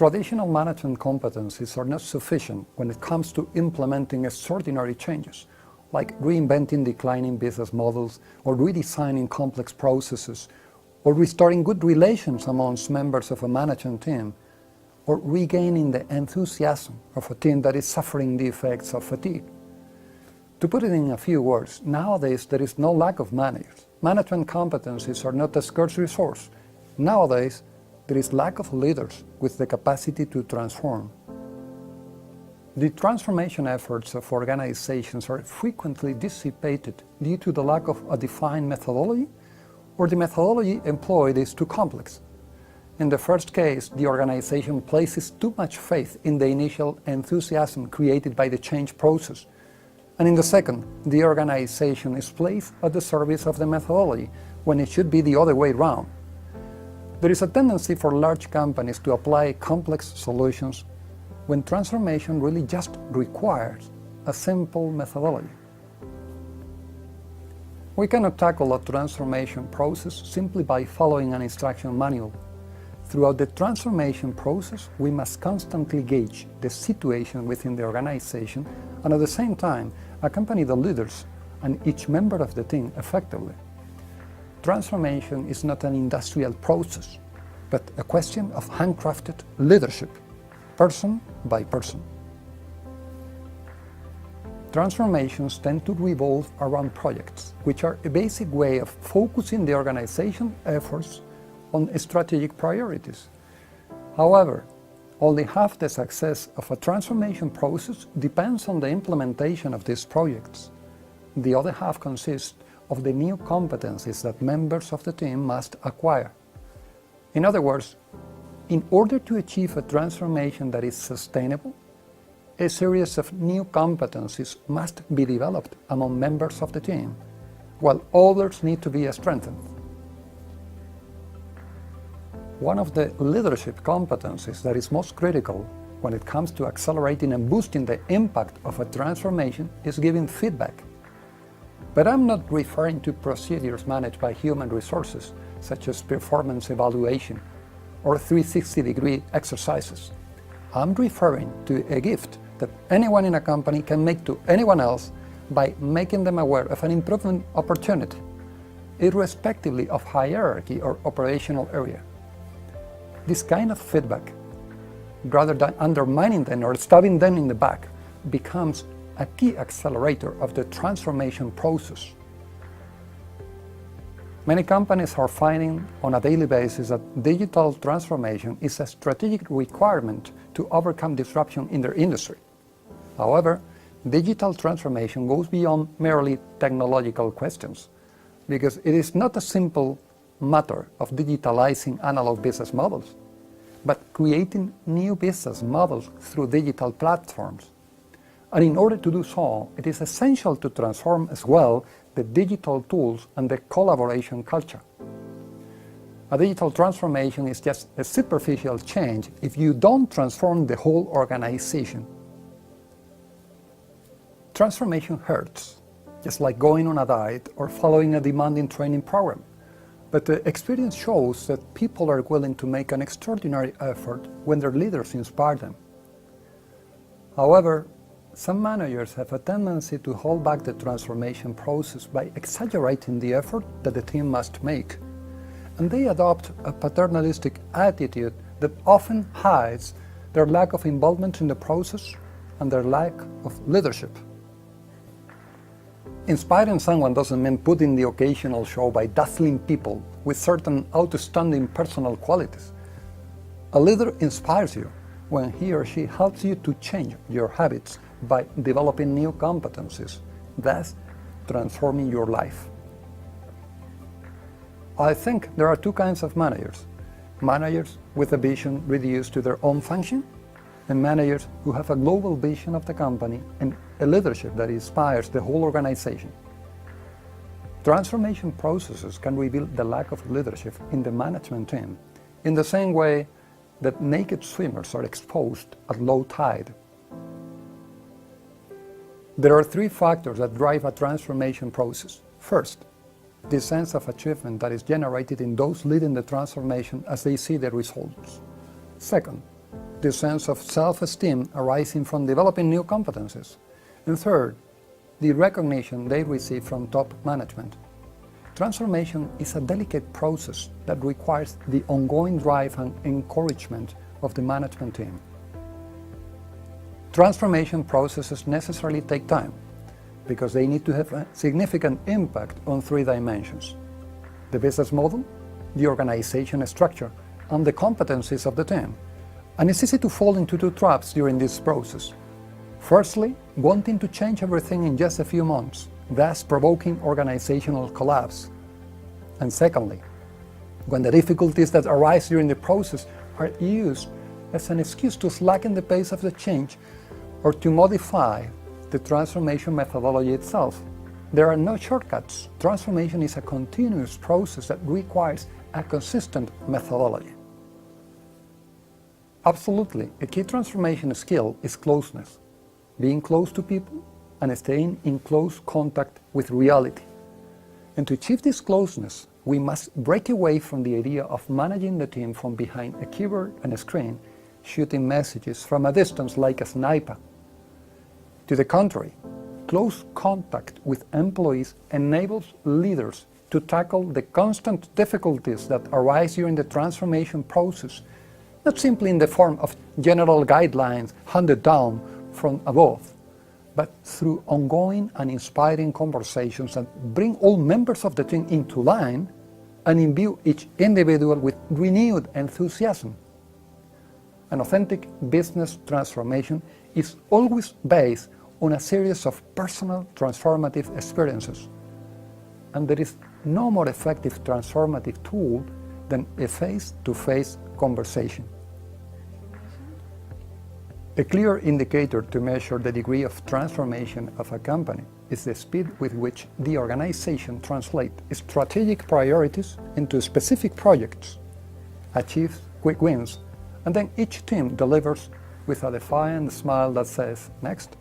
Traditional management competencies are not sufficient when it comes to implementing extraordinary changes, like reinventing declining business models, or redesigning complex processes, or restoring good relations amongst members of a management team, or regaining the enthusiasm of a team that is suffering the effects of fatigue. To put it in a few words, nowadays there is no lack of managers. Management competencies are not a scarce resource. Nowadays, there is lack of leaders with the capacity to transform. The transformation efforts of organizations are frequently dissipated due to the lack of a defined methodology, or the methodology employed is too complex. In the first case, the organization places too much faith in the initial enthusiasm created by the change process. And in the second, the organization is placed at the service of the methodology, when it should be the other way around. There is a tendency for large companies to apply complex solutions when transformation really just requires a simple methodology. We cannot tackle a transformation process simply by following an instruction manual. Throughout the transformation process, we must constantly gauge the situation within the organization and at the same time accompany the leaders and each member of the team effectively. Transformation is not an industrial process, but a question of handcrafted leadership, person by person. Transformations tend to revolve around projects, which are a basic way of focusing the organization's efforts on strategic priorities. However, only half the success of a transformation process depends on the implementation of these projects. The other half consists of the new competencies that members of the team must acquire. In other words, in order to achieve a transformation that is sustainable, a series of new competencies must be developed among members of the team, while others need to be strengthened. One of the leadership competencies that is most critical when it comes to accelerating and boosting the impact of a transformation is giving feedback. But I'm not referring to procedures managed by human resources, such as performance evaluation or 360-degree exercises. I'm referring to a gift that anyone in a company can make to anyone else by making them aware of an improvement opportunity, irrespectively of hierarchy or operational area. This kind of feedback, rather than undermining them or stabbing them in the back, becomes a key accelerator of the transformation process. Many companies are finding on a daily basis that digital transformation is a strategic requirement to overcome disruption in their industry. However, digital transformation goes beyond merely technological questions, because it is not a simple matter of digitalizing analog business models, but creating new business models through digital platforms. And in order to do so, it is essential to transform as well the digital tools and the collaboration culture. A digital transformation is just a superficial change if you don't transform the whole organization. Transformation hurts, just like going on a diet or following a demanding training program. But the experience shows that people are willing to make an extraordinary effort when their leaders inspire them. However, some managers have a tendency to hold back the transformation process by exaggerating the effort that the team must make. And they adopt a paternalistic attitude that often hides their lack of involvement in the process and their lack of leadership. Inspiring someone doesn't mean putting the occasional show by dazzling people with certain outstanding personal qualities. A leader inspires you when he or she helps you to change your habits by developing new competencies, thus transforming your life. I think there are two kinds of managers. Managers with a vision reduced to their own function, and managers who have a global vision of the company and a leadership that inspires the whole organization. Transformation processes can reveal the lack of leadership in the management team, in the same way that naked swimmers are exposed at low tide. There are three factors that drive a transformation process. First, the sense of achievement that is generated in those leading the transformation as they see the results. Second, the sense of self-esteem arising from developing new competencies. And third, the recognition they receive from top management. Transformation is a delicate process that requires the ongoing drive and encouragement of the management team. Transformation processes necessarily take time because they need to have a significant impact on three dimensions: the business model, the organization structure, and the competencies of the team. And it's easy to fall into two traps during this process. Firstly, wanting to change everything in just a few months, thus provoking organizational collapse. And secondly, when the difficulties that arise during the process are used as an excuse to slacken the pace of the change or to modify the transformation methodology itself. There are no shortcuts. Transformation is a continuous process that requires a consistent methodology. Absolutely, a key transformation skill is closeness, being close to people and staying in close contact with reality. And to achieve this closeness, we must break away from the idea of managing the team from behind a keyboard and a screen, shooting messages from a distance like a sniper. To the contrary, close contact with employees enables leaders to tackle the constant difficulties that arise during the transformation process, not simply in the form of general guidelines handed down from above, but through ongoing and inspiring conversations that bring all members of the team into line and imbue each individual with renewed enthusiasm. An authentic business transformation is always based on a series of personal transformative experiences. And there is no more effective transformative tool than a face-to-face conversation. A clear indicator to measure the degree of transformation of a company is the speed with which the organization translates strategic priorities into specific projects, achieves quick wins, and then each team delivers with a defiant smile that says, "Next."